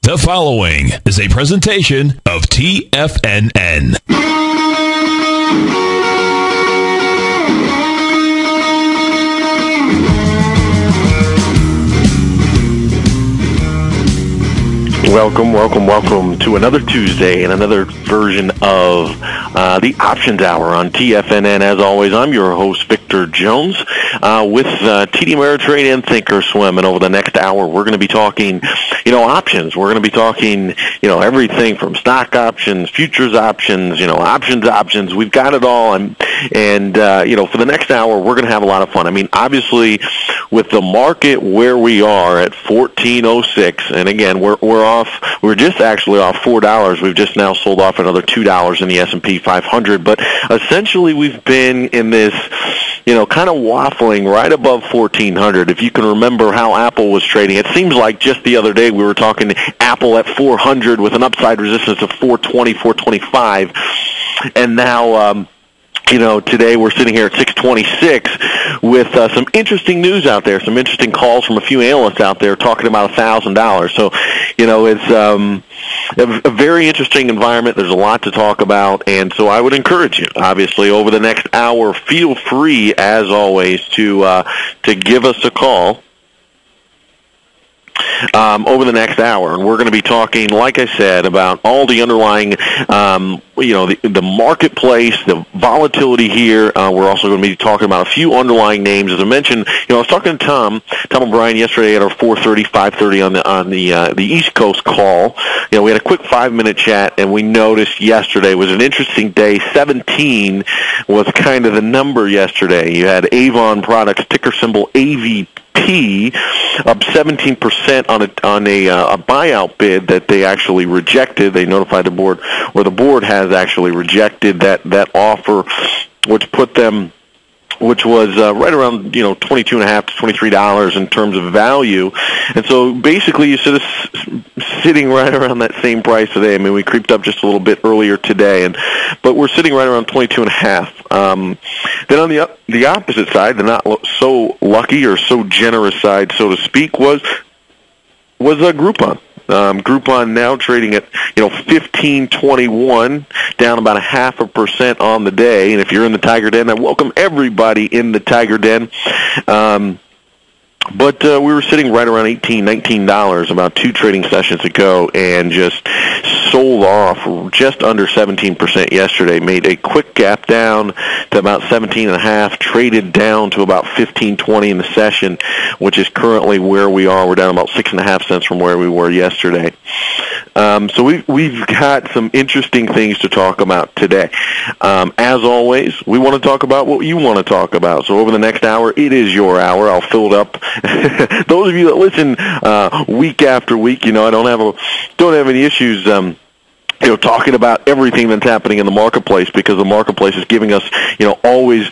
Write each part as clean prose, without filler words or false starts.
The following is a presentation of TFNN. Welcome to another Tuesday and another version of the Options Hour on TFNN. As always, I'm your host, Victor Jones, with TD Ameritrade and ThinkorSwim. And over the next hour, we're going to be talking, options. We're going to be talking, everything from stock options, futures options, options. We've got it all. And for the next hour, we're going to have a lot of fun. I mean, obviously, with the market where we are at 1406, and again, we're just actually off $4. We've just now sold off another $2 in the S&P 500. But essentially, we've been in this, kind of waffling right above 1400. If you can remember how Apple was trading, it seems like just the other day we were talking Apple at 400 with an upside resistance of 420, 425, and now. Today we're sitting here at 626 with some interesting news out there, some interesting calls from a few analysts out there talking about $1,000. So, it's a very interesting environment. There's a lot to talk about, and so I would encourage you, obviously, over the next hour, feel free, as always, to give us a call. Over the next hour, and we're going to be talking, like I said, about all the underlying, the marketplace, the volatility here. We're also going to be talking about a few underlying names. As I mentioned, I was talking to Tom O'Brien yesterday at our 4:30, 5:30 on the East Coast call. We had a quick 5-minute chat, and we noticed yesterday was an interesting day. 17 was kind of the number yesterday. You had Avon Products, ticker symbol AVP, up 17% on a buyout bid that they actually rejected. They notified the board, or the board has actually rejected that offer, which was right around $22.50 to $23 in terms of value. And so basically you're sort of sitting right around that same price today. I mean, we creeped up just a little bit earlier today, but we're sitting right around 22.5. Then on the opposite side, the not so lucky or so generous side, so to speak, was a Groupon. Groupon now trading at 15.21, down about 0.5% on the day. And if you're in the Tiger Den, I welcome everybody in the Tiger Den. But we were sitting right around $18, $19 about 2 trading sessions ago, and just sold off just under 17% yesterday. Made a quick gap down to about 17.5, traded down to about 15.20 in the session, which is currently where we are. We're down about 6.5 cents from where we were yesterday. So we've got some interesting things to talk about today. As always, we want to talk about what you want to talk about. So over the next hour, it is your hour. I'll fill it up. Those of you that listen week after week, I don't have any issues talking about everything that's happening in the marketplace, because the marketplace is giving us, always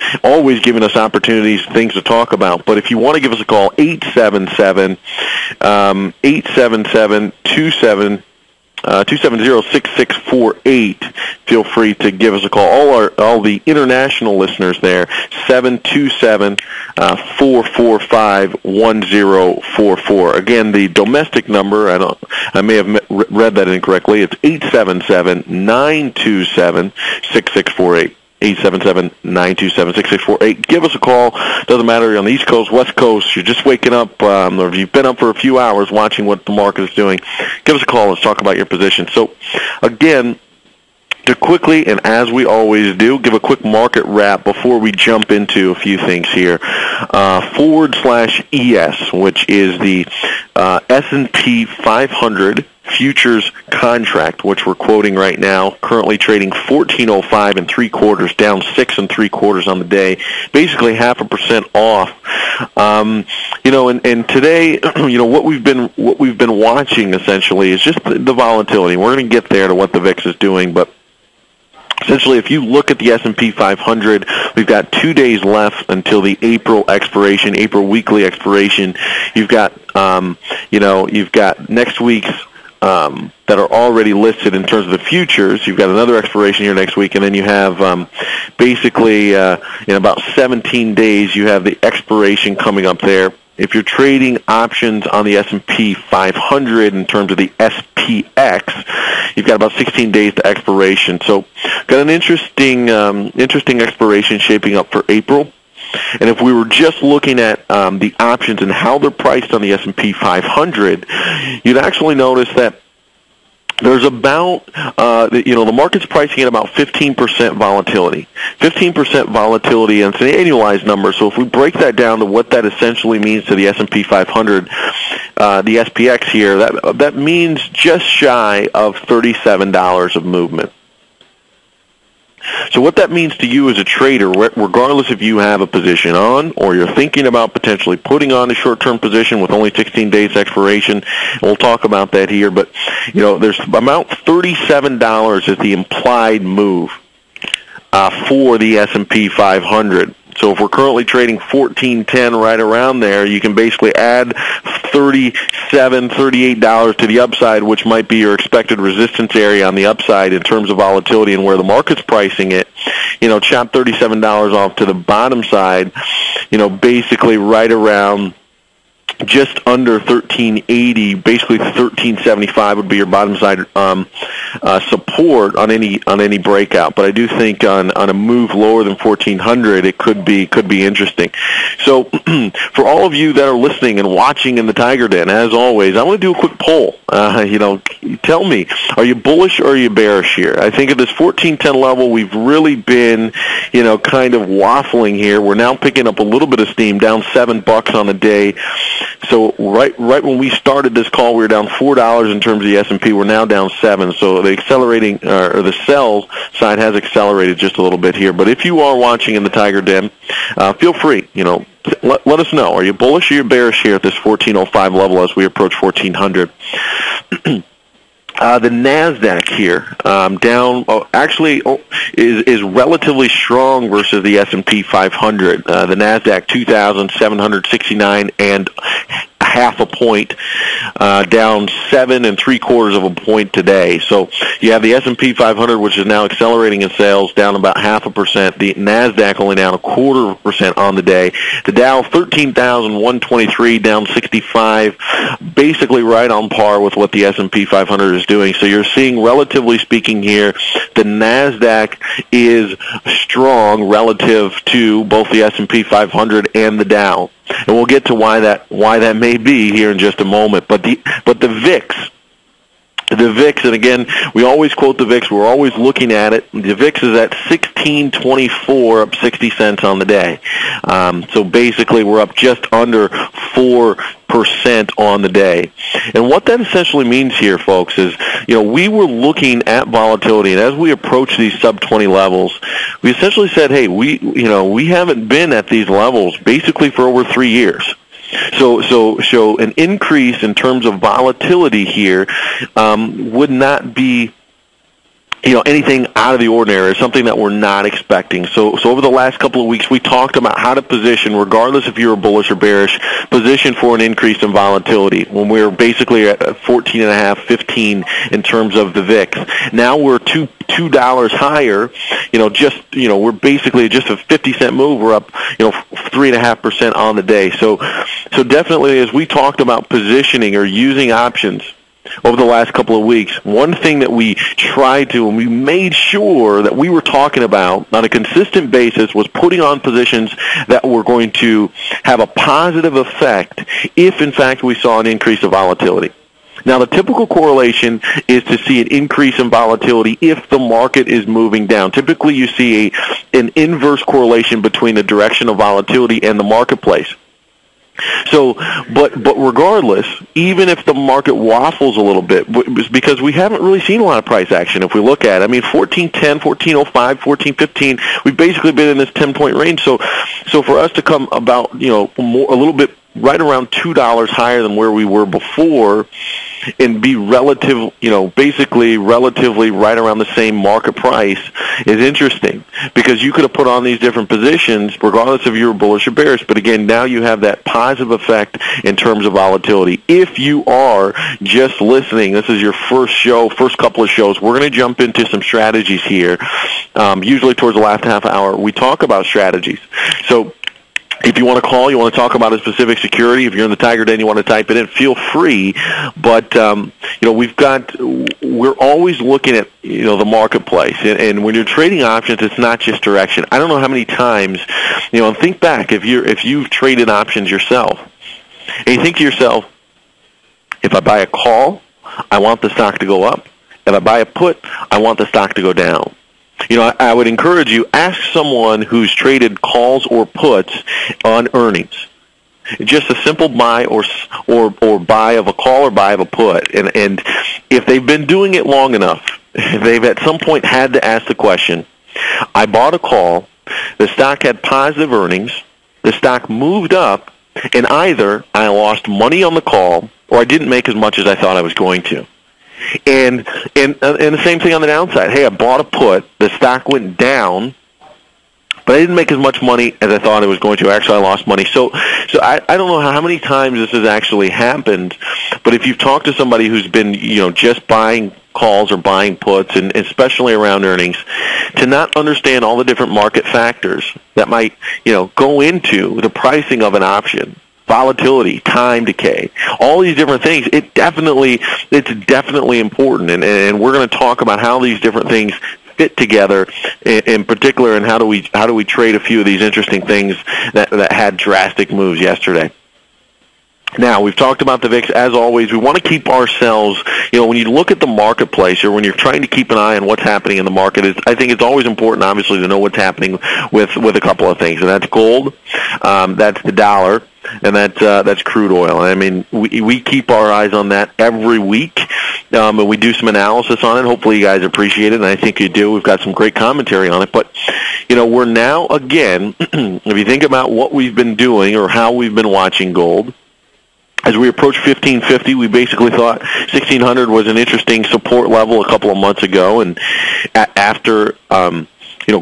giving us opportunities, things to talk about. But if you want to give us a call, 270-6648. Feel free to give us a call. All the international listeners there, 727-445-1044. Again, the domestic number, I may have read that incorrectly. It's 877-927-6648. 877-927-6648. Give us a call. Doesn't matter if you're on the East Coast, West Coast, you're just waking up, or if you've been up for a few hours watching what the market is doing, give us a call. Let's talk about your position. So, again, to quickly, and as we always do, give a quick market wrap before we jump into a few things here. /ES, which is the S&P 500 futures contract, which we're quoting right now, currently trading 14.05 3/4, down 6 3/4 on the day, basically 0.5% off. And today, what we've been watching essentially is just the volatility. We're going to get there to what the VIX is doing, but essentially, if you look at the S&P 500, we've got 2 days left until the April weekly expiration. You've got next week's that are already listed in terms of the futures. You've got another expiration here next week, and then you have basically in about 17 days, you have the expiration coming up there. If you're trading options on the S&P 500 in terms of the SP SPX. You've got about 16 days to expiration. So got an interesting expiration shaping up for April. And if we were just looking at the options and how they're priced on the S&P 500, you'd actually notice that there's about, the market's pricing at about 15% volatility. 15% volatility, and it's an annualized number. So if we break that down to what that essentially means to the S&P 500, the SPX here, that means just shy of $37 of movement. So what that means to you as a trader, regardless if you have a position on or you're thinking about potentially putting on a short-term position with only 16 days expiration, we'll talk about that here, but there's about $37 is the implied move for the S&P 500. So if we're currently trading 1410 right around there, you can basically add $37, $38 to the upside, which might be your expected resistance area on the upside in terms of volatility and where the market's pricing it. Chop $37 off to the bottom side, basically right around just under 1380, basically 1375 would be your bottom side support on any breakout. But I do think on a move lower than 1400, it could be interesting. So for all of you that are listening and watching in the Tiger Den, as always, I want to do a quick poll. Tell me, are you bullish or are you bearish here? I think at this 1410 level, we've really been, kind of waffling here. We're now picking up a little bit of steam, down $7 on the day. So right when we started this call, we were down $4 in terms of the S&P. We're now down $7. So the accelerating or the sell side has accelerated just a little bit here. But if you are watching in the Tiger Den, feel free. Let us know. Are you bullish or are you bearish here at this 1405 level as we approach 1400? The NASDAQ here is relatively strong versus the S&P 500. The NASDAQ 2,769 and half a point, down 7 3/4 of a point today. So you have the S&P 500, which is now accelerating in sales, down about 0.5%. The NASDAQ only down 0.25% on the day. The Dow 13,123, down 65, basically right on par with what the S&P 500 is doing. So you're seeing, relatively speaking here, the NASDAQ is strong relative to both the S&P 500 and the Dow. And we'll get to why that may be here in just a moment. But the VIX, and again, we always quote the VIX. We're always looking at it. The VIX is at 1624, up 60 cents on the day. So basically, we're up just under 4% on the day. And what that essentially means here, folks, is, we were looking at volatility, and as we approach these sub-20 levels, we essentially said, hey, we haven't been at these levels basically for over 3 years. So an increase in terms of volatility here would not be anything out of the ordinary, something that we're not expecting. So over the last couple of weeks, we talked about how to position, regardless if you're bullish or bearish, position for an increase in volatility when we're basically at 14.5, 15 in terms of the VIX. Now we're $2 higher. We're basically just a 50-cent move. We're up, 3.5% on the day. So definitely, as we talked about positioning or using options over the last couple of weeks, one thing that we tried to, and we made sure that we were talking about on a consistent basis, was putting on positions that were going to have a positive effect if, in fact, we saw an increase of volatility. Now, the typical correlation is to see an increase in volatility if the market is moving down. Typically, you see an inverse correlation between the direction of volatility and the marketplace. So, but regardless, even if the market waffles a little bit, because we haven't really seen a lot of price action if we look at it. I mean, 1410, 1405, 1415, we've basically been in this 10-point range. So for us to come about, a little bit right around $2 higher than where we were before, and be basically relatively right around the same market price is interesting, because you could have put on these different positions regardless if you were bullish or bearish. But again, now you have that positive effect in terms of volatility. If you are just listening, this is your first couple of shows, we're going to jump into some strategies here. Usually towards the last half hour, we talk about strategies. So If you want to call, you want to talk about a specific security, if you're in the Tiger Den, you want to type it in, feel free. But, we're always looking at, the marketplace. And when you're trading options, it's not just direction. I don't know how many times, and think back, if you've traded options yourself, and you think to yourself, if I buy a call, I want the stock to go up. If I buy a put, I want the stock to go down. I would encourage you, ask someone who's traded calls or puts on earnings. Just a simple buy or buy of a call or buy of a put. And if they've been doing it long enough, they've at some point had to ask the question, I bought a call, the stock had positive earnings, the stock moved up, and either I lost money on the call or I didn't make as much as I thought I was going to. And the same thing on the downside. Hey, I bought a put, the stock went down, but I didn't make as much money as I thought I was going to. Actually, I lost money. So I don't know how many times this has actually happened, but if you've talked to somebody who's been, just buying calls or buying puts, and especially around earnings, to not understand all the different market factors that might, go into the pricing of an option, volatility, time decay, all these different things, it's definitely important. And we're going to talk about how these different things fit together in particular, and how do we trade a few of these interesting things that had drastic moves yesterday. Now, we've talked about the VIX. As always, we want to keep ourselves, when you look at the marketplace or when you're trying to keep an eye on what's happening in the market, I think it's always important, obviously, to know what's happening with a couple of things. And that's gold, that's the dollar, and that's crude oil. I mean, we keep our eyes on that every week, and we do some analysis on it. Hopefully you guys appreciate it, and I think you do. We've got some great commentary on it. But, we're now, again, if you think about what we've been doing or how we've been watching gold, as we approach 1550, we basically thought 1600 was an interesting support level a couple of months ago, and after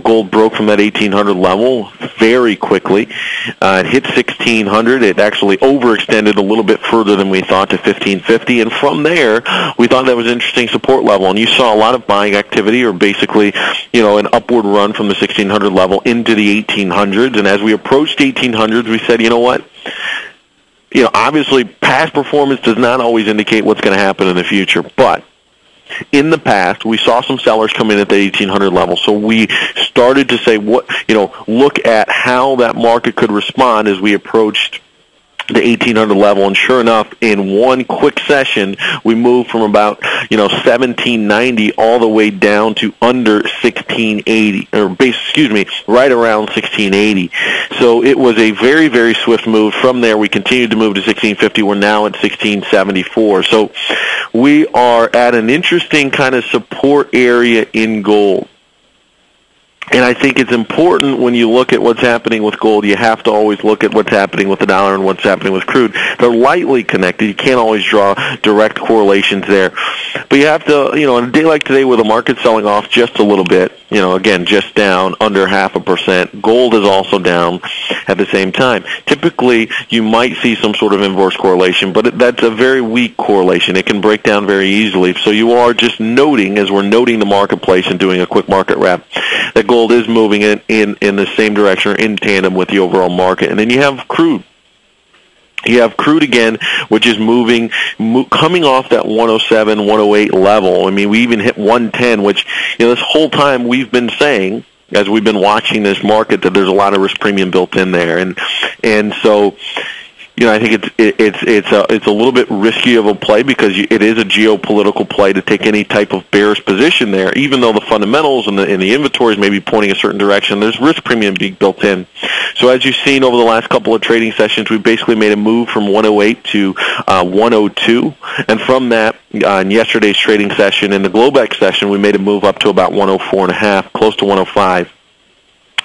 gold broke from that 1800 level very quickly, it hit 1600. It actually overextended a little bit further than we thought to 1550, and from there we thought that was an interesting support level. And you saw a lot of buying activity, or basically an upward run from the 1600 level into the 1800s. And as we approached 1800s, we said, you know what? Obviously, past performance does not always indicate what's going to happen in the future, but in the past, we saw some sellers come in at the 1800 level, so we started to say, look at how that market could respond as we approached the 1800 level, and sure enough, in one quick session, we moved from about 1790 all the way down to under 1680, right around 1680. So it was a very, very swift move. From there, we continued to move to 1650. We're now at 1674. So we are at an interesting kind of support area in gold. And I think it's important when you look at what's happening with gold, you have to always look at what's happening with the dollar and what's happening with crude. They're lightly connected. You can't always draw direct correlations there. But you have to, on a day like today where the market's selling off just a little bit, again, just down under 0.5%. Gold is also down at the same time. Typically, you might see some sort of inverse correlation, but that's a very weak correlation. It can break down very easily. So you are just noting, as we're noting the marketplace and doing a quick market wrap, that gold is moving in the same direction, or in tandem with the overall market. And then you have crude. You have crude again, which is coming off that 107, 108 level. I mean, we even hit 110, which, this whole time we've been saying, as we've been watching this market, that there's a lot of risk premium built in there. And so, I think it's a little bit risky of a play, because it is a geopolitical play to take any type of bearish position there. Even though the fundamentals and the inventories may be pointing a certain direction, there's risk premium being built in. So as you've seen over the last couple of trading sessions, we basically made a move from 108 to 102, and from that, in yesterday's trading session, in the Globex session, we made a move up to about 104.5, close to 105.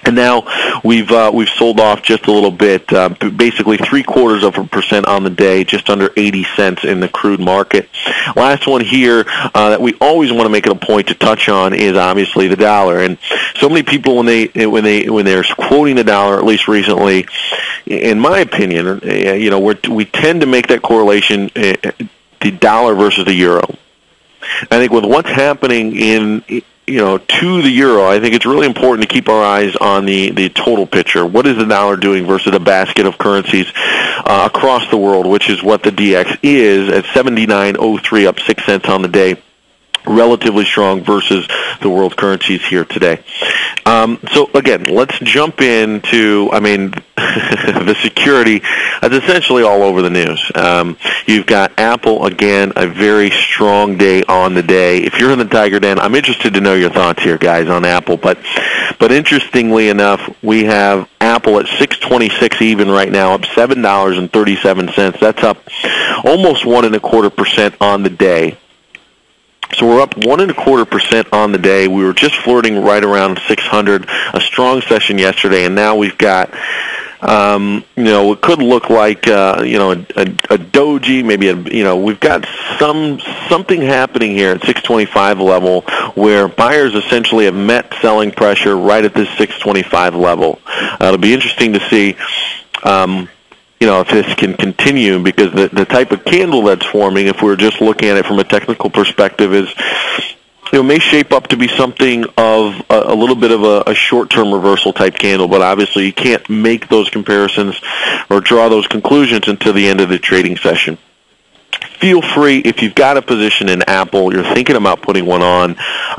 And now we've sold off just a little bit, basically 0.75% on the day, just under 80 cents in the crude market. Last one here that we always want to make it a point to touch on is obviously the dollar. And so many people when they're quoting the dollar, at least recently, in my opinion, we tend to make that correlation, the dollar versus the euro. I think with what's happening in to the euro, I think it's really important to keep our eyes on the total picture. What is the dollar doing versus a basket of currencies across the world, which is what the DX is at 79.03, up 6 cents on the day. Relatively strong versus the world currencies here today. So again, let's jump into, the security is essentially all over the news. You've got Apple, again, a very strong day on the day. If you're in the Tiger Den, I'm interested to know your thoughts here, guys, on Apple. But interestingly enough, we have Apple at 626 even right now, up $7.37. That's up almost 1.25% on the day. So we're up 1.25% on the day. We were just flirting right around 600. A strong session yesterday, and now we've got, it could look like, a doji, maybe we've got something happening here at 625 level where buyers essentially have met selling pressure right at this 625 level. It'll be interesting to see. If this can continue, because the type of candle that's forming, if we're just looking at it from a technical perspective, is may shape up to be something of a little bit of a short-term reversal type candle, but obviously you can't make those comparisons or draw those conclusions until the end of the trading session. Feel free, if you've got a position in Apple, you're thinking about putting one on,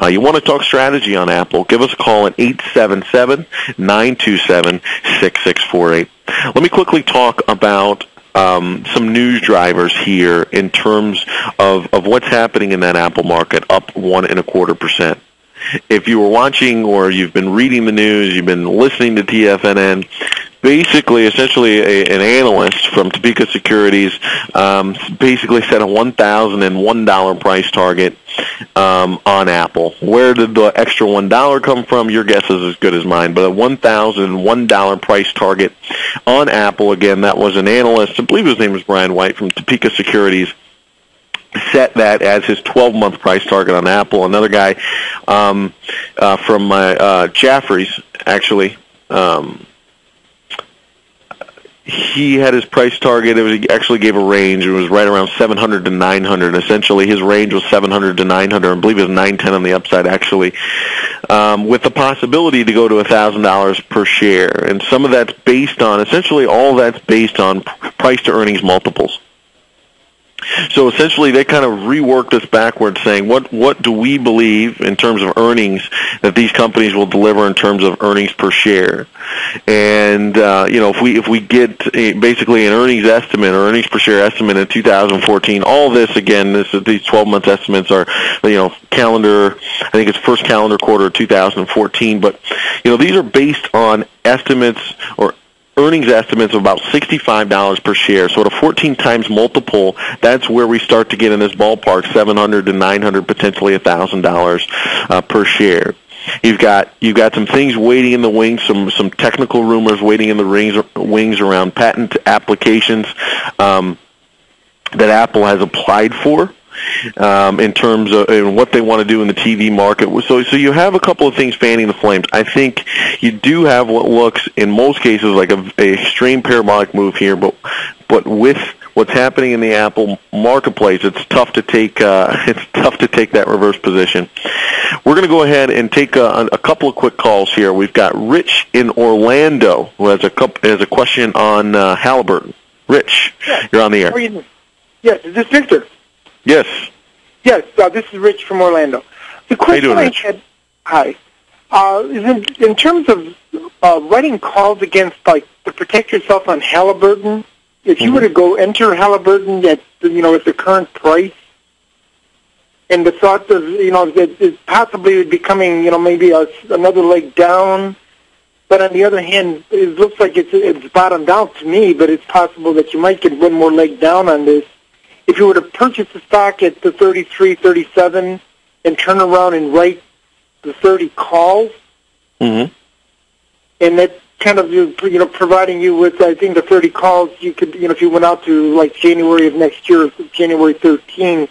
you want to talk strategy on Apple, give us a call at 877-927-6648. Let me quickly talk about some news drivers here in terms of what's happening in that Apple market, up 1.25%. If you were watching or you've been reading the news, you've been listening to TFNN, essentially an analyst from Topeka Securities basically set a $1,001 price target on Apple. Where did the extra $1 come from? Your guess is as good as mine. But a $1,001 price target on Apple. Again, that was an analyst. I believe his name was Brian White from Topeka Securities. Set that as his 12-month price target on Apple. Another guy from Jaffrey's, actually. He had his price target. He actually gave a range. It was right around 700 to 900. Essentially, his range was 700 to 900. I believe it was 910 on the upside, actually, with the possibility to go to $1,000 per share. And some of that's based on, essentially, all that's based on price-to-earnings multiples. So essentially, they kind of reworked this backwards, saying, what do we believe in terms of earnings that these companies will deliver in terms of earnings per share? And if we get basically an earnings estimate or earnings per share estimate in 2014, all this again, these 12-month estimates are calendar. I think it's first calendar quarter of 2014, but these are based on estimates or earnings estimates of about $65 per share. So at a 14 times multiple, that's where we start to get in this ballpark, 700 to 900, potentially $1,000 per share. You've got some things waiting in the wings, some technical rumors waiting in the wings around patent applications that Apple has applied for. In terms of what they want to do in the TV market. So you have a couple of things fanning the flames. I think you do have what looks, in most cases, like a extreme parabolic move here, but with what's happening in the Apple marketplace, it's tough to take that reverse position. We're going to go ahead and take a couple of quick calls here. We've got Rich in Orlando who has a question on Halliburton. Rich, you're on the air. Yes, is this Victor? Yes. Yes, this is Rich from Orlando. The question I had, is in terms of writing calls against, to protect yourself on Halliburton, if you were to go enter Halliburton at the current price, and the thought of, that it possibly becoming, maybe another leg down, but on the other hand, it looks like it's bottomed out to me, but it's possible that you might get one more leg down on this. If you were to purchase the stock at the 33, 37, and turn around and write the 30 calls, and that kind of providing you with, I think, the 30 calls, you could, if you went out to January of next year, January 13,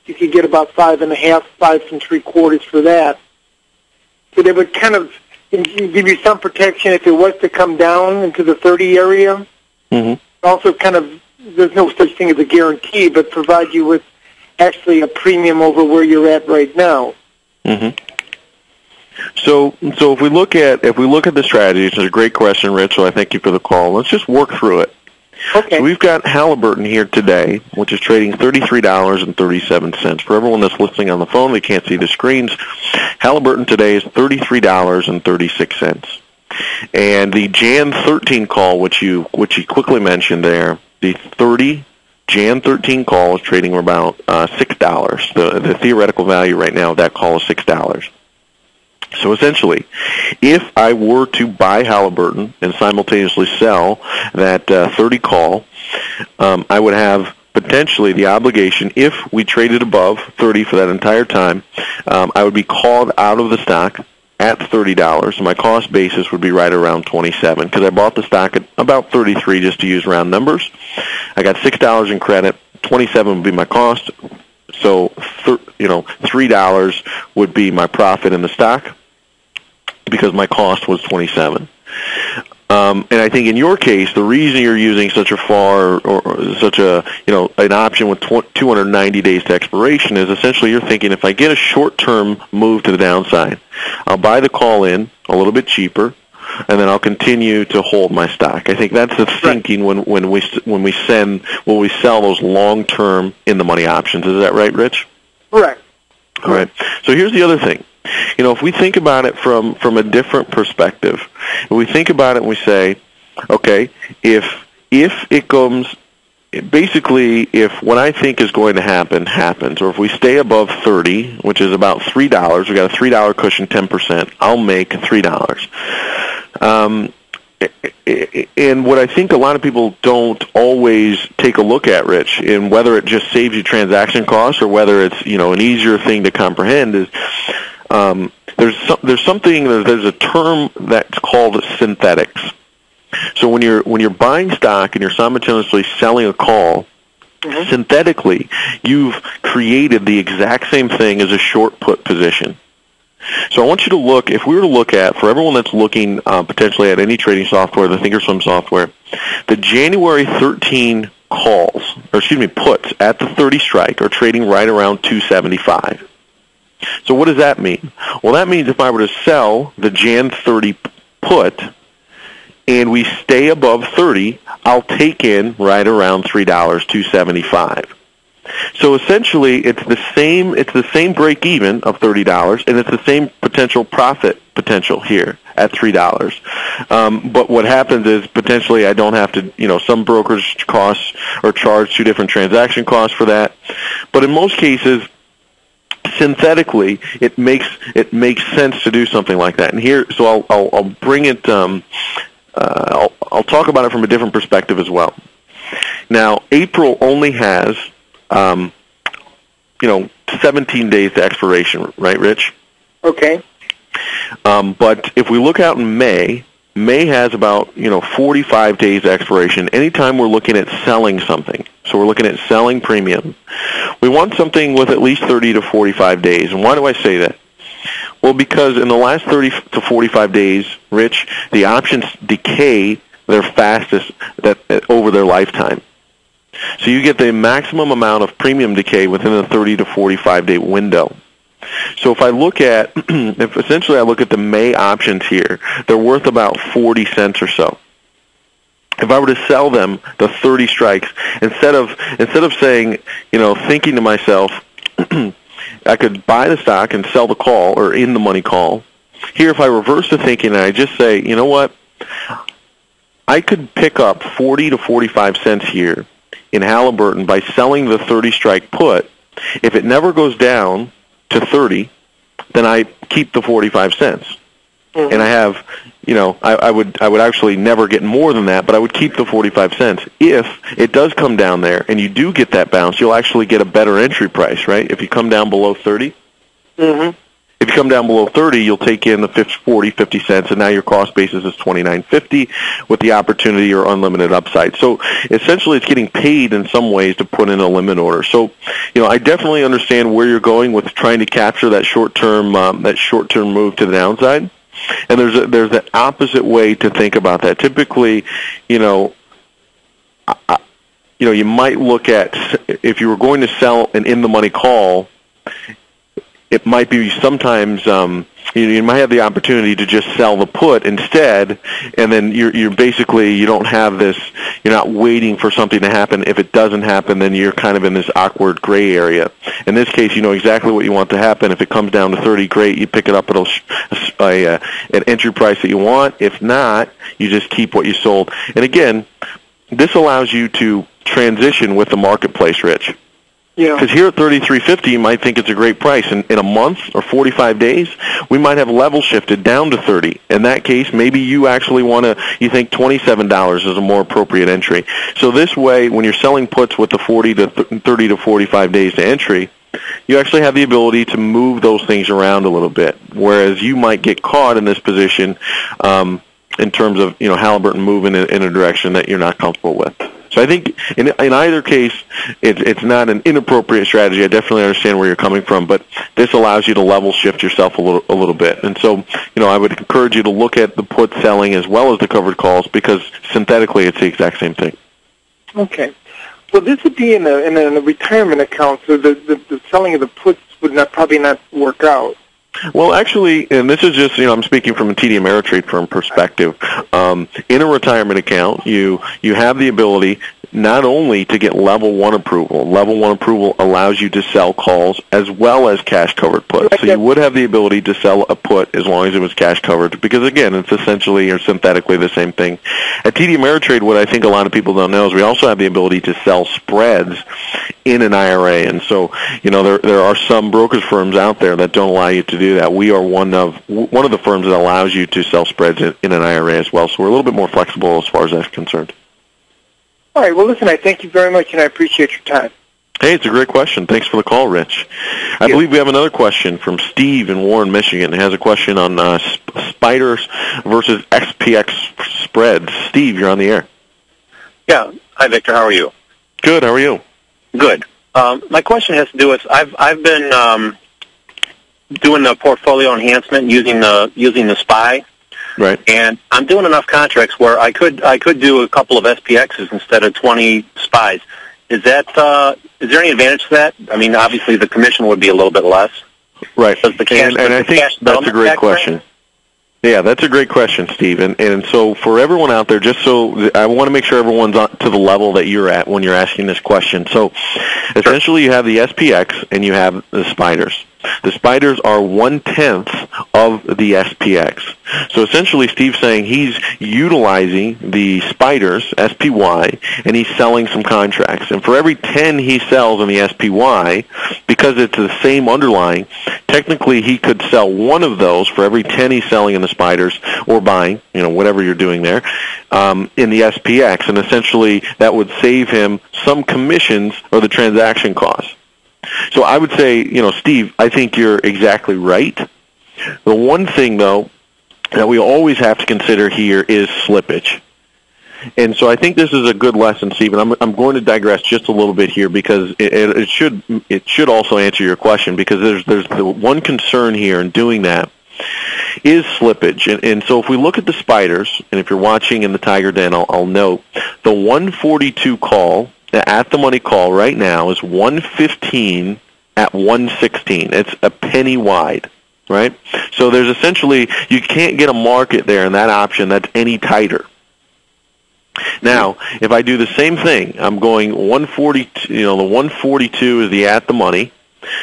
you could get about 5.5, 5 3/4 for that. So they would kind of give you some protection if it was to come down into the 30 area. Also, kind of. There's no such thing as a guarantee, but provide you with actually a premium over where you're at right now. So if we look at the strategies, it's a great question, Rich. So I thank you for the call. Let's just work through it. Okay. So we've got Halliburton here today, which is trading $33.37. For everyone that's listening on the phone, they can't see the screens. Halliburton today is $33.36. And the Jan 13 call, which you quickly mentioned there, the Jan 13 call is trading about $6. The theoretical value right now of that call is $6. So essentially, if I were to buy Halliburton and simultaneously sell that 30 call, I would have potentially the obligation, if we traded above 30 for that entire time, I would be called out of the stock at $30, and my cost basis would be right around 27 because I bought the stock at about 33 just to use round numbers. I got $6 in credit, 27 would be my cost, so $3 would be my profit in the stock because my cost was 27. And I think in your case, the reason you're using such a an option with 290 days to expiration is essentially you're thinking if I get a short-term move to the downside, I'll buy the call in a little bit cheaper, and then I'll continue to hold my stock. I think that's the thinking when we sell those long-term in-the-money options. Is that right, Rich? Correct. All right. So here's the other thing. If we think about it from a different perspective, if we think about it and we say, okay, if it comes, basically, if what I think is going to happen happens, or if we stay above 30, which is about $3, we got a $3 cushion, 10%, I'll make $3. And what I think a lot of people don't always take a look at, Rich, in whether it just saves you transaction costs or whether it's an easier thing to comprehend is there's a term that's called synthetics. So when you're buying stock and you're simultaneously selling a call, synthetically you've created the exact same thing as a short put position. So I want you to look, if we were to look at, for everyone that's looking potentially at any trading software, the ThinkorSwim software, the January 13 puts at the 30 strike are trading right around 275. So what does that mean? Well, that means if I were to sell the Jan 30 put and we stay above 30, I'll take in right around $3, 275. So essentially, it's the same break even of $30, and it's the same potential profit potential here at $3. But what happens is potentially I don't have to, some brokers costs or charge 2 different transaction costs for that. But in most cases, synthetically, it makes sense to do something like that. And here, so I'll bring it. I'll talk about it from a different perspective as well. Now, April only has 17 days to expiration, right, Rich? Okay. But if we look out in May has about 45 days expiration. Anytime we're looking at selling something, so we're looking at selling premium, we want something with at least 30 to 45 days. And why do I say that? Well, because in the last 30 to 45 days, Rich, the options decay their fastest over their lifetime. So you get the maximum amount of premium decay within a 30 to 45 day window. So if I look at, essentially I look at the May options here, they're worth about 40 cents or so. If I were to sell them the 30 strikes, instead of saying, thinking to myself, I could buy the stock and sell the call or in the money call. Here, if I reverse the thinking and I just say, you know what, I could pick up 40 to 45 cents here in Halliburton by selling the 30 strike put. If it never goes down to 30, then I keep the 45 cents. Mm-hmm. And I have, I would actually never get more than that, but I would keep the 45 cents. If it does come down there and you do get that bounce, you'll actually get a better entry price, right? If you come down below 30. Mm-hmm. If you come down below 30, you'll take in the 40, 50 cents, and now your cost basis is $29.50 with the opportunity or unlimited upside. So essentially it's getting paid in some ways to put in a limit order. So, I definitely understand where you're going with trying to capture that short-term move to the downside. And there's that opposite way to think about that. Typically, you might look at, if you were going to sell an in-the-money call, it might be sometimes you might have the opportunity to just sell the put instead, and then you're basically, you don't have this, you're not waiting for something to happen. If it doesn't happen, then you're kind of in this awkward gray area. In this case, you know exactly what you want to happen. If it comes down to 30, great, you pick it up at an entry price that you want. If not, you just keep what you sold. And again, this allows you to transition with the marketplace, Rich. Yeah. Because here at $33.50, you might think it's a great price. In a month or 45 days, we might have level shifted down to 30. In that case, maybe you actually you think $27 is a more appropriate entry. So this way, when you're selling puts with the 30 to 45 days to entry, you actually have the ability to move those things around a little bit. Whereas you might get caught in this position in terms of, Halliburton moving in a direction that you're not comfortable with. So I think in either case, it's not an inappropriate strategy. I definitely understand where you're coming from, but this allows you to level shift yourself a little bit. And so, I would encourage you to look at the put selling as well as the covered calls, because synthetically it's the exact same thing. Okay. Well, this would be in a retirement account, so the selling of the puts would probably not work out. Well, actually, and this is just, I'm speaking from a TD Ameritrade firm perspective. In a retirement account, you have the ability not only to get level 1 approval. Level 1 approval allows you to sell calls as well as cash covered puts. So you would have the ability to sell a put as long as it was cash covered, because again, it's essentially or synthetically the same thing. At TD Ameritrade, what I think a lot of people don't know is we also have the ability to sell spreads in an IRA. And so, there are some brokerage firms out there that don't allow you to do that. We are one of the firms that allows you to sell spreads in an IRA as well. So we're a little bit more flexible as far as that's concerned. All right. Well, listen, I thank you very much, and I appreciate your time. Hey, it's a great question. Thanks for the call, Rich. I believe we have another question from Steve in Warren, Michigan. He has a question on spiders versus SPX spreads. Steve, you're on the air. Yeah. Hi, Victor. How are you? Good. How are you? Good. My question has to do with I've been doing the portfolio enhancement using the SPY. Right. And I'm doing enough contracts where I could do a couple of SPXs instead of 20 SPYs. Is there any advantage to that? I mean, obviously the commission would be a little bit less. Right. Does the cash, and I think that's a great question. Right? Yeah, that's a great question, Steve. And so for everyone out there, just so I want to make sure everyone's to the level that you're at when you're asking this question. So essentially you have the SPX and you have the spiders. The spiders are 1/10 of the SPX. So essentially Steve's saying he's utilizing the spiders, SPY, and he's selling some contracts. And for every 10 he sells in the SPY, because it's the same underlying, technically he could sell one of those for every 10 he's selling in the spiders or buying, whatever you're doing there, in the SPX. And essentially that would save him some commissions or the transaction costs. So I would say, Steve, I think you're exactly right. The one thing, though, that we always have to consider here is slippage. And so I think this is a good lesson, Steve, and I'm going to digress just a little bit here because it should also answer your question, because there's the one concern here in doing that is slippage. And so if we look at the spiders, and if you're watching in the Tiger Den, I'll note the 142 call, the at-the-money call right now is 115 at 116. It's a penny wide, right? So there's essentially, you can't get a market there in that option that's any tighter. Now, if I do the same thing, I'm going 142, the 142 is the at-the-money.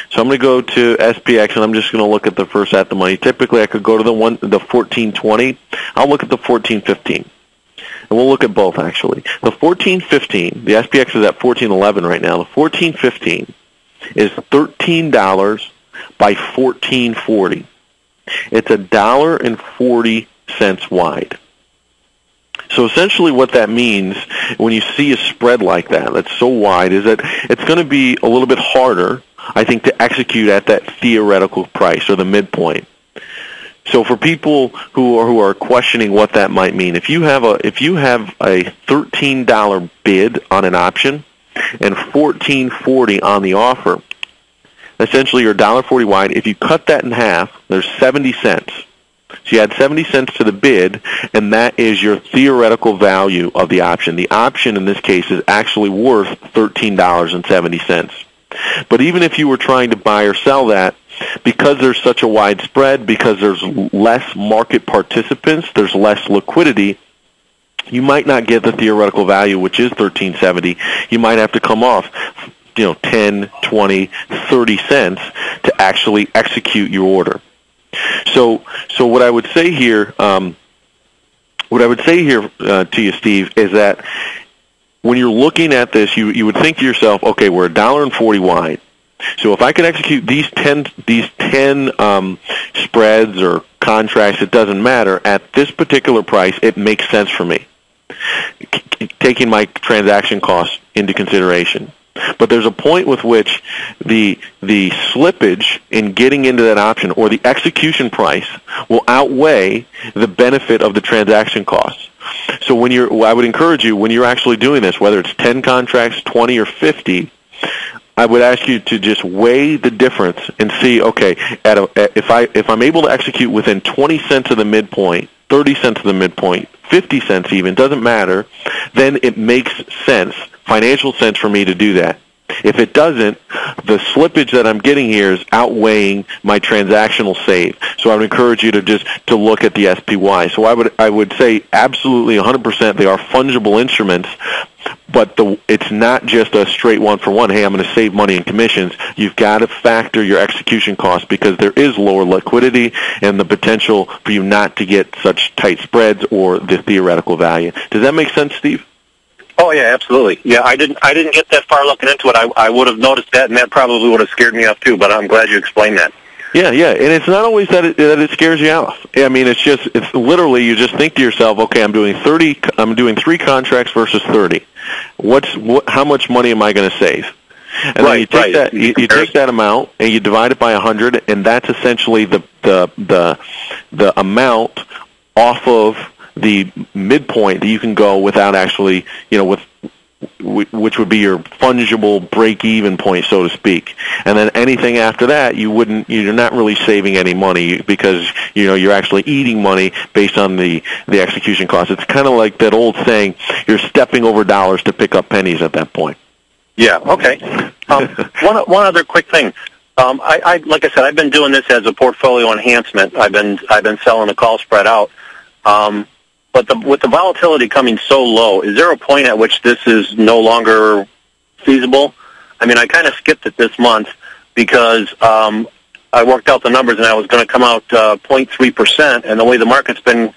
So I'm going to go to SPX, and I'm just going to look at the first at-the-money. Typically, I could go to the 1420. I'll look at the 1415. And we'll look at both, actually. The 1415, the SPX is at 1411 right now. The 1415 is $13 by 1440. It's $1.40 wide. So essentially what that means when you see a spread like that that's so wide is that it's going to be a little bit harder, I think, to execute at that theoretical price or the midpoint. So for people who are questioning what that might mean, if you have a $13 bid on an option and $14.40 on the offer, essentially you're $1.40 wide. If you cut that in half, there's 70 cents. So you add 70 cents to the bid, and that is your theoretical value of the option. The option in this case is actually worth $13.70. But even if you were trying to buy or sell that because there's such a wide spread, because there's less market participants, there's less liquidity, you might not get the theoretical value, which is $13.70. You might have to come off 10, 20, 30 cents to actually execute your order. So what I would say here, to you, Steve, is that when you're looking at this, you would think to yourself, okay, we're $1.40 wide. So if I can execute these 10 spreads or contracts, it doesn't matter. At this particular price, it makes sense for me, taking my transaction costs into consideration. But there's a point with which the slippage in getting into that option or the execution price will outweigh the benefit of the transaction costs. So I would encourage you, when you're actually doing this, whether it's 10 contracts, 20, or 50, I would ask you to just weigh the difference and see, okay, if I'm able to execute within 20 cents of the midpoint, 30 cents of the midpoint, 50 cents even, doesn't matter, then it makes sense, financial sense for me to do that. If it doesn't, the slippage that I'm getting here is outweighing my transactional save. So I would encourage you to look at the SPY. So I would say absolutely 100% they are fungible instruments, but it's not just a straight one-for-one, hey, I'm going to save money in commissions. You've got to factor your execution costs because there is lower liquidity and the potential for you not to get such tight spreads or the theoretical value. Does that make sense, Steve? Oh yeah, absolutely. Yeah, I didn't get that far looking into it. I would have noticed that, and that probably would have scared me off too. But I'm glad you explained that. Yeah, and it's not always that it scares you off. I mean, it's literally you just think to yourself, okay, I'm doing 3 contracts versus 30. How much money am I going to save? And then you take you take that amount and you divide it by 100, and that's essentially the amount off of the midpoint that you can go without actually, which would be your fungible break-even point, so to speak. And then anything after that, you're not really saving any money because, you're actually eating money based on the execution cost. It's kind of like that old saying, you're stepping over dollars to pick up pennies at that point. Yeah, okay. One other quick thing. Like I said, I've been doing this as a portfolio enhancement. I've been selling the call spread out. But with the volatility coming so low, is there a point at which this is no longer feasible? I mean, I kind of skipped it this month because I worked out the numbers and I was going to come out 0.3%, and the way the market's been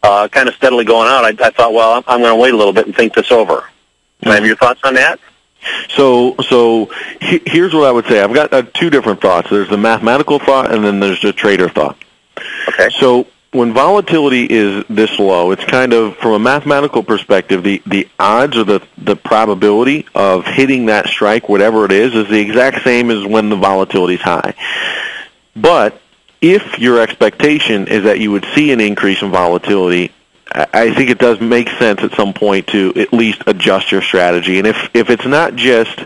kind of steadily going out, I thought, well, I'm going to wait a little bit and think this over. Can I have your thoughts on that? So here's what I would say. I've got 2 different thoughts. There's the mathematical thought, and then there's the trader thought. Okay. So when volatility is this low, it's kind of, from a mathematical perspective, the odds or the probability of hitting that strike, whatever it is the exact same as when the volatility is high. But if your expectation is that you would see an increase in volatility, I think it does make sense at some point to at least adjust your strategy. And if it's not just,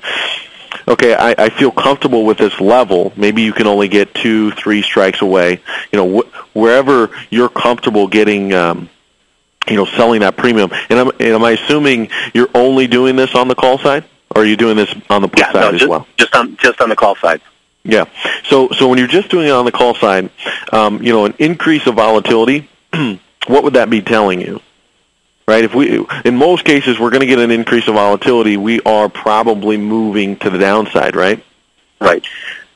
okay, I feel comfortable with this level, maybe you can only get 2, 3 strikes away, wherever you're comfortable getting, selling that premium. And am I assuming you're only doing this on the call side, or are you doing this on the put side as well? Just on the call side. Yeah. So when you're just doing it on the call side, an increase of volatility, what would that be telling you? Right? In most cases, we're going to get an increase of volatility. We are probably moving to the downside, right? Right.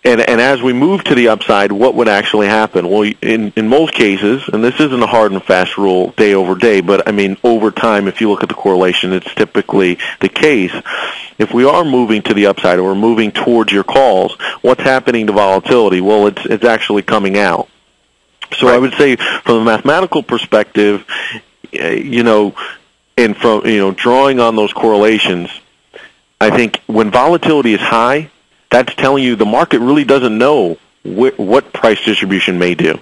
And as we move to the upside, what would actually happen? Well, in most cases, and this isn't a hard and fast rule day over day, but I mean over time, if you look at the correlation, it's typically the case. If we are moving to the upside or we're moving towards your calls, what's happening to volatility? Well, it's actually coming out. So right. I would say from a mathematical perspective, and from drawing on those correlations, I think when volatility is high, that's telling you the market really doesn't know what price distribution may do.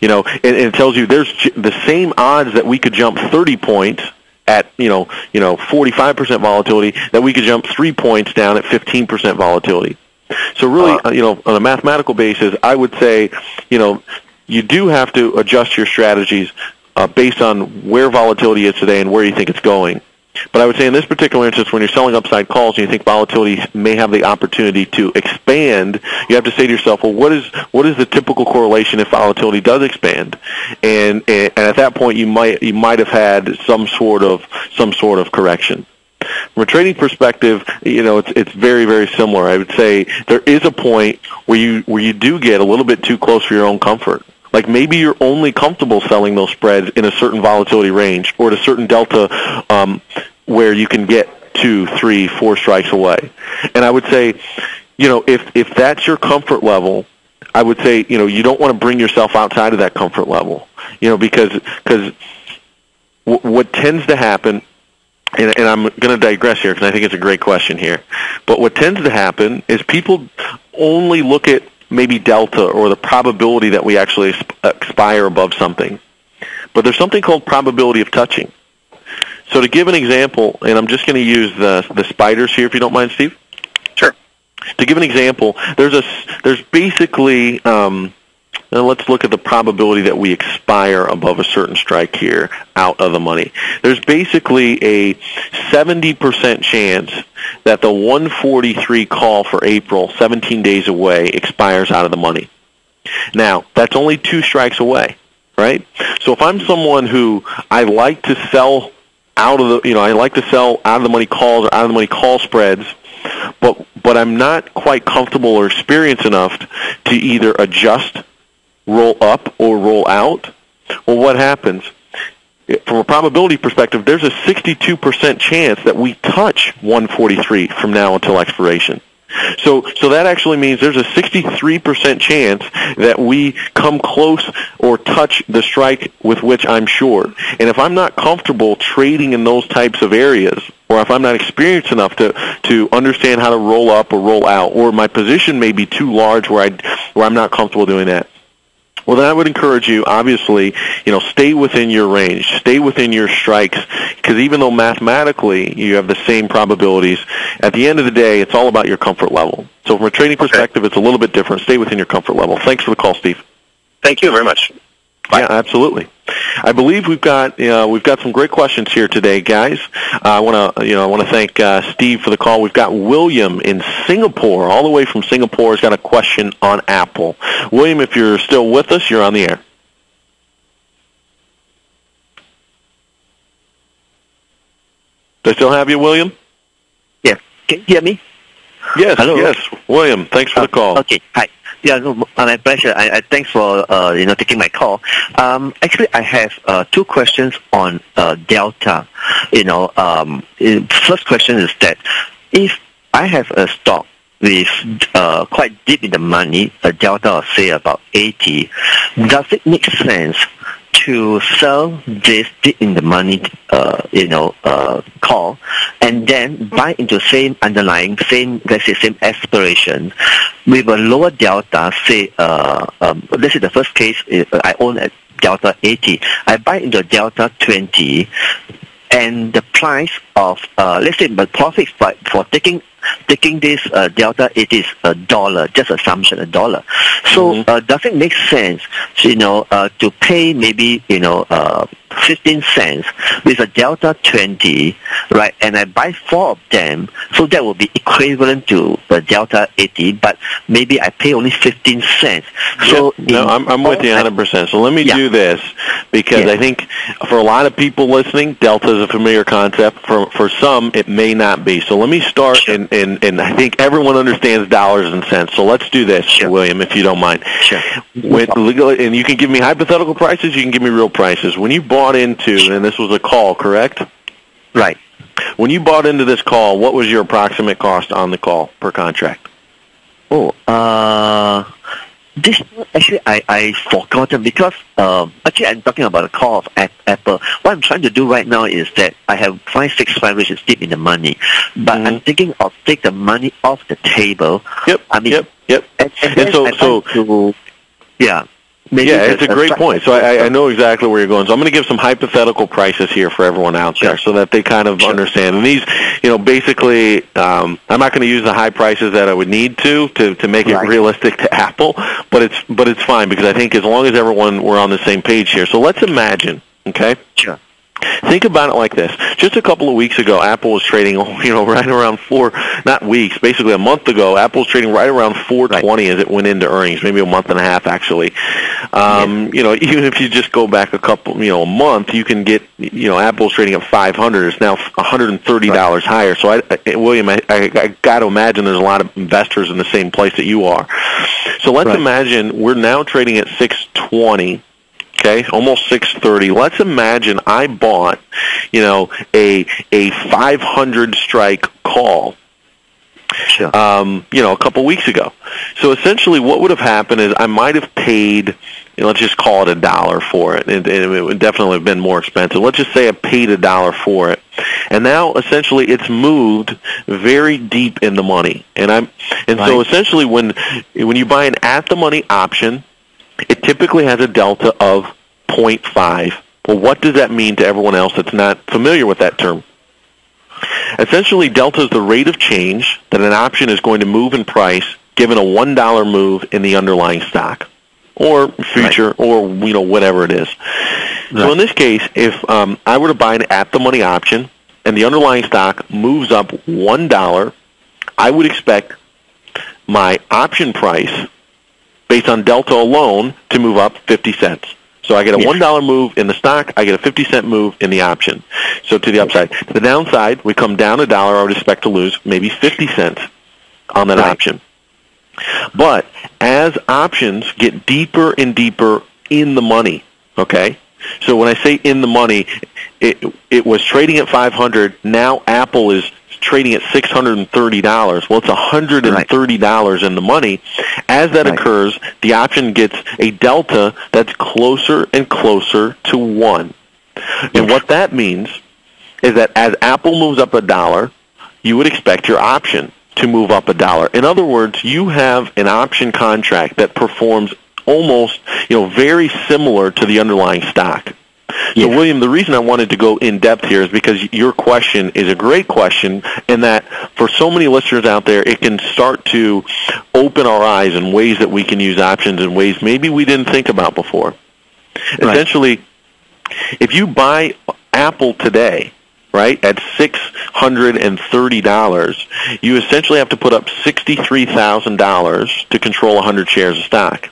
And it tells you there's the same odds that we could jump 30 points at 45% volatility that we could jump 3 points down at 15% volatility. So really, on a mathematical basis, I would say, you do have to adjust your strategies based on where volatility is today and where you think it's going. But I would say in this particular instance, when you're selling upside calls and you think volatility may have the opportunity to expand, you have to say to yourself, well, what is the typical correlation if volatility does expand? And at that point, you might have had some sort of correction. From a trading perspective, it's very, very similar. I would say there is a point where you do get a little bit too close for your own comfort. Like maybe you're only comfortable selling those spreads in a certain volatility range or at a certain delta where you can get 2, 3, 4 strikes away. And I would say, if that's your comfort level, I would say, you don't want to bring yourself outside of that comfort level, because what tends to happen, and I'm going to digress here because I think it's a great question here, but what tends to happen is people only look at maybe delta or the probability that we actually expire above something. But there's something called probability of touching. So to give an example, and I'm just going to use the spiders here if you don't mind, Steve. Sure. To give an example, there's basically, let's look at the probability that we expire above a certain strike here out of the money. There's basically a 70% chance that the 143 call for April, 17 days away, expires out of the money. Now, that's only 2 strikes away, right? So if I'm someone who I like to sell out of the, I like to sell out of the money calls or out of the money call spreads, but I'm not quite comfortable or experienced enough to either adjust, roll up, or roll out, well, what happens? From a probability perspective, there's a 62% chance that we touch 143 from now until expiration. So that actually means there's a 63% chance that we come close or touch the strike with which I'm short. And if I'm not comfortable trading in those types of areas, or if I'm not experienced enough to understand how to roll up or roll out, or my position may be too large where I'm not comfortable doing that, well, then I would encourage you, obviously, stay within your range, stay within your strikes, because even though mathematically you have the same probabilities, at the end of the day, it's all about your comfort level. So from a trading perspective, it's a little bit different. Stay within your comfort level. Thanks for the call, Steve. Thank you very much. Bye. Yeah, absolutely. I believe we've got some great questions here today, guys. I want to thank Steve for the call. We've got William in Singapore, all the way from Singapore. Has got a question on Apple. William, if you're still with us, you're on the air. Do I still have you, William? Yes. Can you hear me? Yes. Hello? Yes. William, thanks for the call. Okay. Hi. Yeah, no, my pleasure. I thanks for taking my call. Actually, I have 2 questions on Delta. First question is that if I have a stock with quite deep in the money, a Delta of say about 80, does it make sense to sell this deep in the money, call, and then buy into same underlying, let's say same aspiration with a lower delta, say, let's say the first case, I own a delta 80. I buy into delta 20, and the price of, let's say, the profit for taking this delta, it is $1, just assumption $1. So does it make sense, to pay maybe 15 cents with a delta 20, right? And I buy 4 of them, so that will be equivalent to the delta 80, but maybe I pay only 15 cents. So no, I'm with you 100%. So let me do this, because I think for a lot of people listening, delta is a familiar concept. For some, it may not be. So let me start, and I think everyone understands dollars and cents. So let's do this, William, if you don't mind. Sure. And you can give me hypothetical prices, you can give me real prices. When you bought into, and this was a call, correct? Right. When you bought into this call, what was your approximate cost on the call per contract? This actually I forgotten, because actually I'm talking about a call of Apple. What I'm trying to do right now is that I have 565, which is deep in the money, but I'm thinking of take the money off the table. Yep. Maybe it's a great point. So I know exactly where you're going. So I'm going to give some hypothetical prices here for everyone out there, so that they kind of understand. And these, basically, I'm not going to use the high prices that I would need to make it realistic to Apple, but it's fine, because I think as long as we're on the same page here. So let's imagine, okay? Sure. Think about it like this. Just a couple of weeks ago, Apple was trading, right around basically a month ago, Apple was trading right around 420 as it went into earnings, maybe a month and a half actually. Even if you just go back a month, you can get, Apple's trading at 500. It's now $130 higher. So, William, I got to imagine there's a lot of investors in the same place that you are. So let's imagine we're now trading at 620. Okay, almost 630. Let's imagine I bought, a 500 strike call, a couple weeks ago. So essentially, what would have happened is I might have paid, let's just call it $1 for it, and it would definitely have been more expensive. Let's just say I paid $1 for it, and now essentially it's moved very deep in the money, so essentially when you buy an at the money option, it typically has a delta of 0.5. Well, what does that mean to everyone else that's not familiar with that term? Essentially, delta is the rate of change that an option is going to move in price given a $1 move in the underlying stock or future or whatever it is. So in this case, if I were to buy an at-the-money option and the underlying stock moves up $1, I would expect my option price based on delta alone to move up 50 cents. So I get a $1 move in the stock, I get a 50-cent move in the option. So to the upside. To the downside, we come down $1, I would expect to lose maybe 50 cents on that option. But as options get deeper and deeper in the money, okay? So when I say in the money, it was trading at 500, now Apple is trading at $630. Well, it's $130 in the money. As that occurs, the option gets a delta that's closer and closer to 1. And what that means is that as Apple moves up $1, you would expect your option to move up $1. In other words, you have an option contract that performs almost, very similar to the underlying stock. So, William, the reason I wanted to go in depth here is because your question is a great question, and that for so many listeners out there, it can start to open our eyes in ways that we can use options in ways maybe we didn't think about before. Essentially, if you buy Apple today, at $630, you essentially have to put up $63,000 to control 100 shares of stock.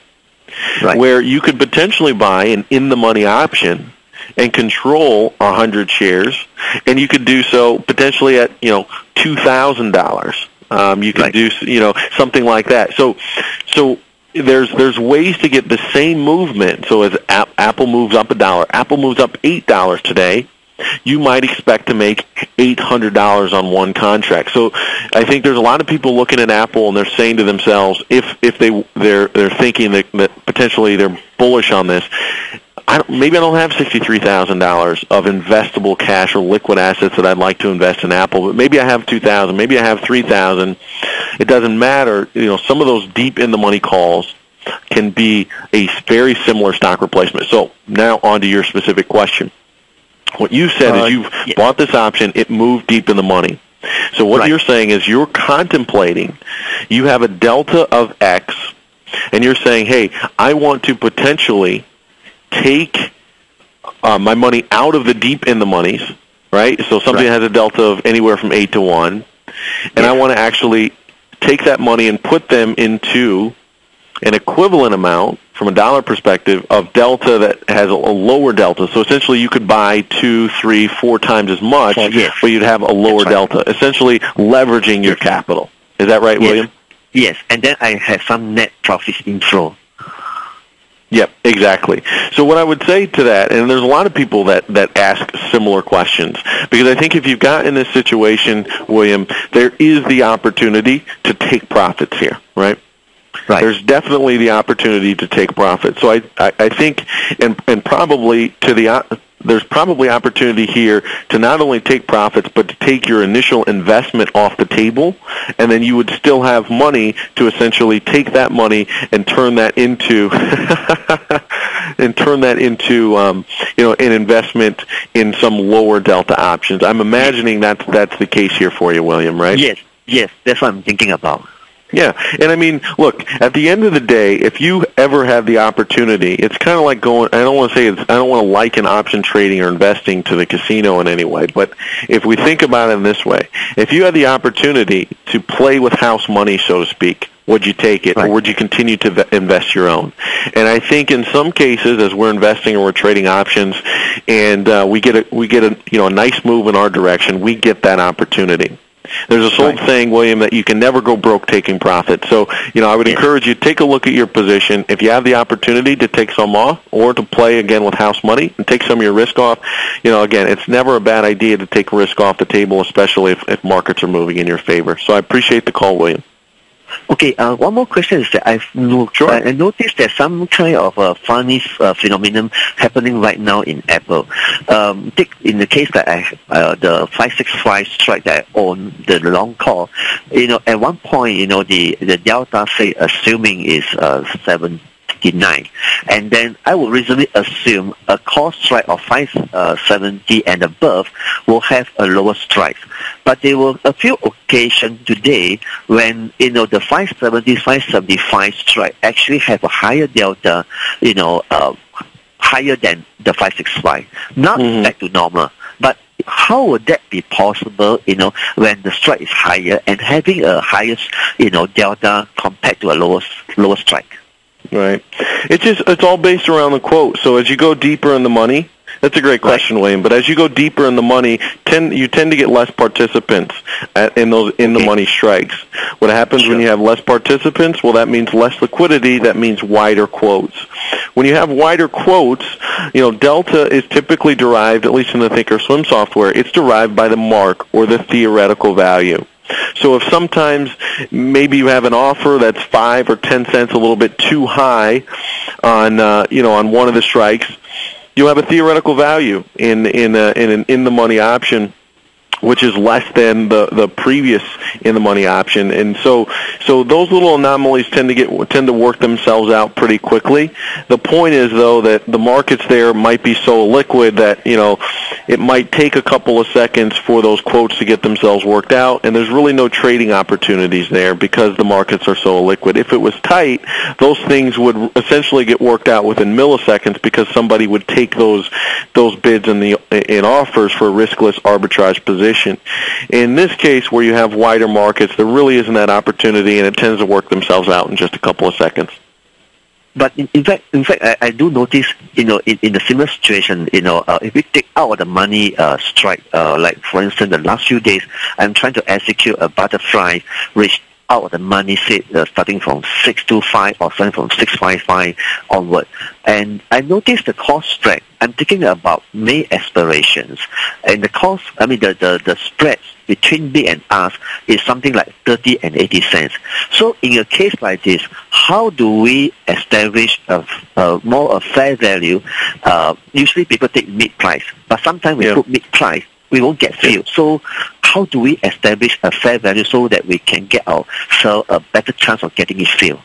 Where you could potentially buy an in-the-money option and control 100 shares, and you could do so potentially at $2,000. You could do something like that. So there's ways to get the same movement. So as Apple moves up $1, Apple moves up $8 today, you might expect to make $800 on one contract. So I think there's a lot of people looking at Apple and they're saying to themselves, if they're thinking that potentially they're bullish on this, maybe I don't have $63,000 of investable cash or liquid assets that I'd like to invest in Apple, but maybe I have $2,000, maybe I have $3,000. It doesn't matter. Some of those deep in the money calls can be a very similar stock replacement. So now on to your specific question. What you said is you've bought this option, it moved deep in the money. So what you're saying is you're contemplating, you have a delta of X, and you're saying, hey, I want to potentially take my money out of the deep in the monies, So something that has a delta of anywhere from 8 to 1, and I want to actually take that money and put them into an equivalent amount from a dollar perspective of delta that has a lower delta. So essentially you could buy 2, 3, 4 times as much, but you'd have a lower delta, essentially leveraging your capital. Is that right, William? Yes, and then I have some net profits inflow. Yep, exactly. So what I would say to that, and there's a lot of people that ask similar questions, because I think if you've got in this situation, William, there is the opportunity to take profits here, right? There's definitely the opportunity to take profit. So I think, and probably there's probably opportunity here to not only take profits, but to take your initial investment off the table, and then you would still have money to essentially take that money and turn that into an investment in some lower delta options. I'm imagining that's the case here for you, William, right? Yes, that's what I'm thinking about. Yeah, and I mean, look, at the end of the day, if you ever have the opportunity, it's kind of like going, I don't want to liken option trading or investing to the casino in any way, but if we think about it in this way, if you had the opportunity to play with house money, so to speak, would you take it, or would you continue to invest your own? And I think in some cases, as we're investing or we're trading options, and we get a nice move in our direction, we get that opportunity. There's this old saying, William, that you can never go broke taking profit. So, I would encourage you, take a look at your position. If you have the opportunity to take some off or to play again with house money and take some of your risk off, again, it's never a bad idea to take risk off the table, especially if markets are moving in your favor. So I appreciate the call, William. Okay, one more question is that I noticed there's some kind of a funny phenomenon happening right now in Apple. Take in the case that the 565 strike that I own, the long call, at one point, the delta, say, assuming is 79, and then I would reasonably assume a call strike of 570 and above will have a lower strike. But there were a few occasions today when, the 570, 575 strike actually have a higher delta, higher than the 565. Not back to normal, but how would that be possible, when the strike is higher and having a higher, delta compared to a lower strike? Right. It's all based around the quote. So as you go deeper in the money, that's a great question, William. But as you go deeper in the money, you tend to get less participants in the money strikes. What happens when you have less participants? Well, that means less liquidity. That means wider quotes. When you have wider quotes, delta is typically derived, at least in the ThinkorSwim software, it's derived by the mark or the theoretical value. So if sometimes maybe you have an offer that's 5 or 10 cents a little bit too high on on one of the strikes, you have a theoretical value in the money option, which is less than the previous in the money option, and so those little anomalies tend to work themselves out pretty quickly. The point is, though, that the markets there might be so liquid that it might take a couple of seconds for those quotes to get themselves worked out, and there's really no trading opportunities there because the markets are so liquid. If it was tight, those things would essentially get worked out within milliseconds because somebody would take those bids in offers for a riskless arbitrage position. In this case, where you have wider markets, there really isn't that opportunity, and it tends to work themselves out in just a couple of seconds. But in fact, I do notice, in a similar situation, if we take out the money strike, like for instance, the last few days, I'm trying to execute a butterfly, which out of the money, say, starting from 625 or starting from 655 onward. And I noticed the cost spread. I'm thinking about May expirations. And the cost, the spread between bid and ask is something like 30 and 80 cents. So in a case like this, how do we establish a fair value? Usually people take mid-price, but sometimes we put mid-price, we won't get filled. So how do we establish a fair value so that we can get a better chance of getting it filled?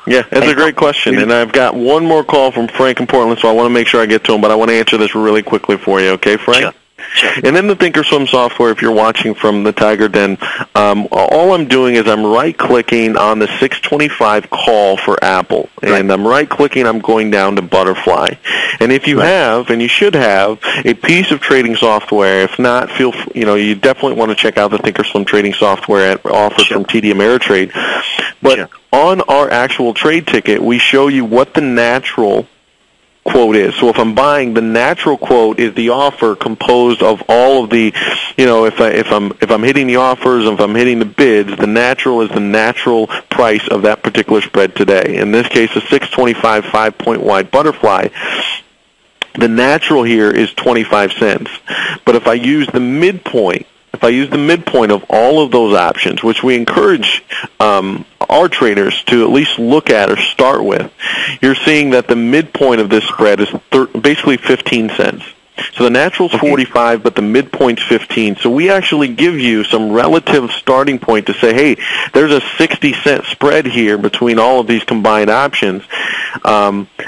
Yeah, that's a great question. And I've got one more call from Frank in Portland, so I want to make sure I get to him, but I want to answer this really quickly for you. Okay, Frank? Sure. And in the ThinkorSwim software, if you're watching from the Tiger Den, all I'm doing is I'm right-clicking on the 625 call for Apple. And I'm right-clicking, I'm going down to Butterfly. And if you have, and you should have, a piece of trading software, if not, you definitely want to check out the ThinkorSwim trading software offered from TD Ameritrade. But on our actual trade ticket, we show you what the natural quote is. So if I'm buying, the natural quote is the offer composed of all of the, if I'm hitting the offers, if I'm hitting the bids, the natural is the natural price of that particular spread today. In this case, a 625 5-point wide butterfly. The natural here is 25 cents. But if I use the midpoint, of all of those options, which we encourage our traders to at least look at or start with, you're seeing that the midpoint of this spread is basically 15 cents. So the natural's 45, but the midpoint's 15. So we actually give you some relative starting point to say, hey, there's a 60-cent spread here between all of these combined options.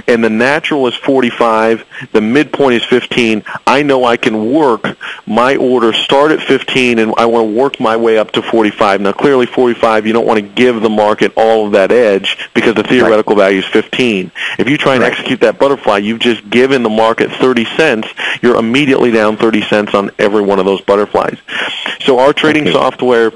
and the natural is 45, the midpoint is 15, I know I can work my order, start at 15, and I want to work my way up to 45. Now, clearly 45, you don't want to give the market all of that edge because the theoretical value is 15. If you try and execute that butterfly, you've just given the market 30 cents. You're immediately down 30 cents on every one of those butterflies. So our trading software,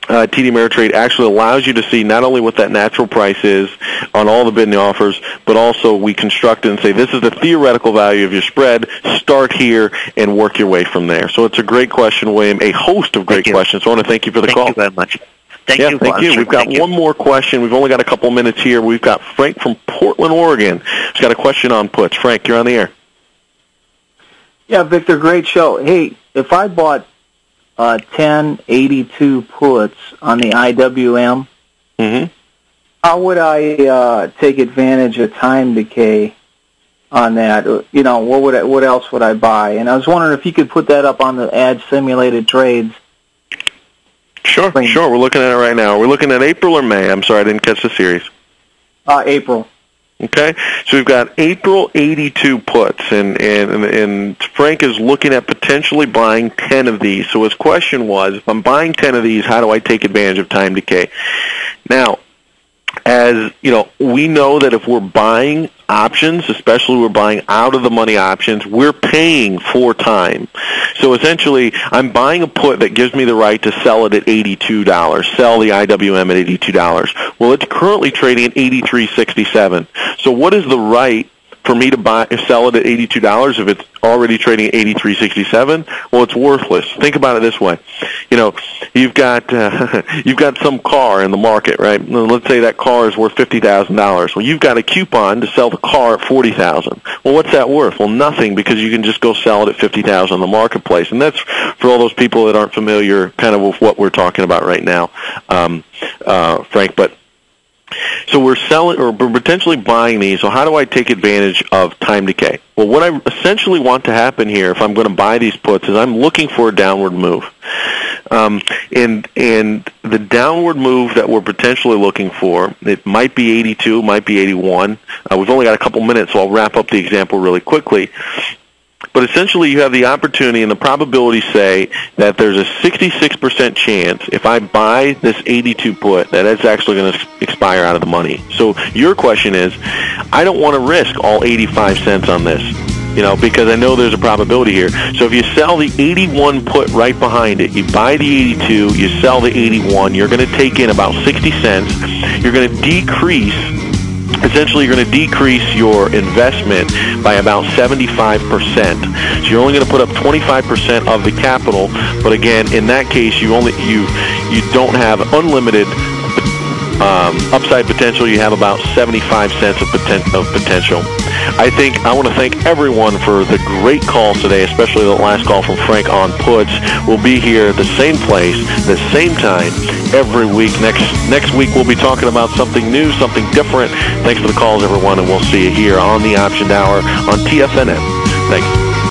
TD Ameritrade, actually allows you to see not only what that natural price is on all the bid and the offers, but also we construct it and say, this is the theoretical value of your spread. Start here and work your way from there. So it's a great question, William, a host of great questions. So I want to thank you for the call. Thank you very much. Thank you. We've got one more question. We've only got a couple minutes here. We've got Frank from Portland, Oregon. He's got a question on puts. Frank, you're on the air. Yeah, Victor, great show. Hey, if I bought 1082 puts on the IWM, how would I take advantage of time decay on that? You know, what else would I buy? And I was wondering if you could put that up on the Ad Simulated Trades. Sure. We're looking at it right now. We're looking at April or May. I'm sorry, I didn't catch the series. April. Okay, so we've got April 82 puts, and Frank is looking at potentially buying 10 of these. So his question was, if I'm buying 10 of these, how do I take advantage of time decay? Now, as you know, we know that if we're buying options, especially we're buying out of the money options, we're paying for time. So essentially, I'm buying a put that gives me the right to sell it at $82, sell the IWM at $82. Well, it's currently trading at $83.67. So what is the right for me to sell it at $82 if it's already trading at $83.67? Well, it's worthless. Think about it this way. You know, you've got some car in the market, right? Let's say that car is worth $50,000. Well, you've got a coupon to sell the car at $40,000. Well, what's that worth? Well, nothing, because you can just go sell it at $50,000 in the marketplace. And that's for all those people that aren't familiar kind of with what we're talking about right now, Frank. But so we're selling or potentially buying these. So how do I take advantage of time decay? Well, what I essentially want to happen here, if I'm going to buy these puts, is I'm looking for a downward move. And the downward move that we're potentially looking for, it might be 82, might be 81. We've only got a couple minutes, so I'll wrap up the example really quickly. But essentially, you have the opportunity and the probability say that there's a 66% chance if I buy this 82 put that it's actually going to expire out of the money. So your question is, I don't want to risk all 85 cents on this, you know, because I know there's a probability here. So if you sell the 81 put right behind it, you buy the 82, you sell the 81, you're going to take in about 60 cents. You're going to decrease. Essentially, you're going to decrease your investment by about 75%. So you're only going to put up 25% of the capital. But again, in that case, you don't have unlimited upside potential. You have about 75 cents of potential. I want to thank everyone for the great calls today, especially the last call from Frank on puts. We'll be here at the same place, the same time, every week. Next week, we'll be talking about something new, something different. Thanks for the calls, everyone, and we'll see you here on the Option Hour on TFNN. Thanks.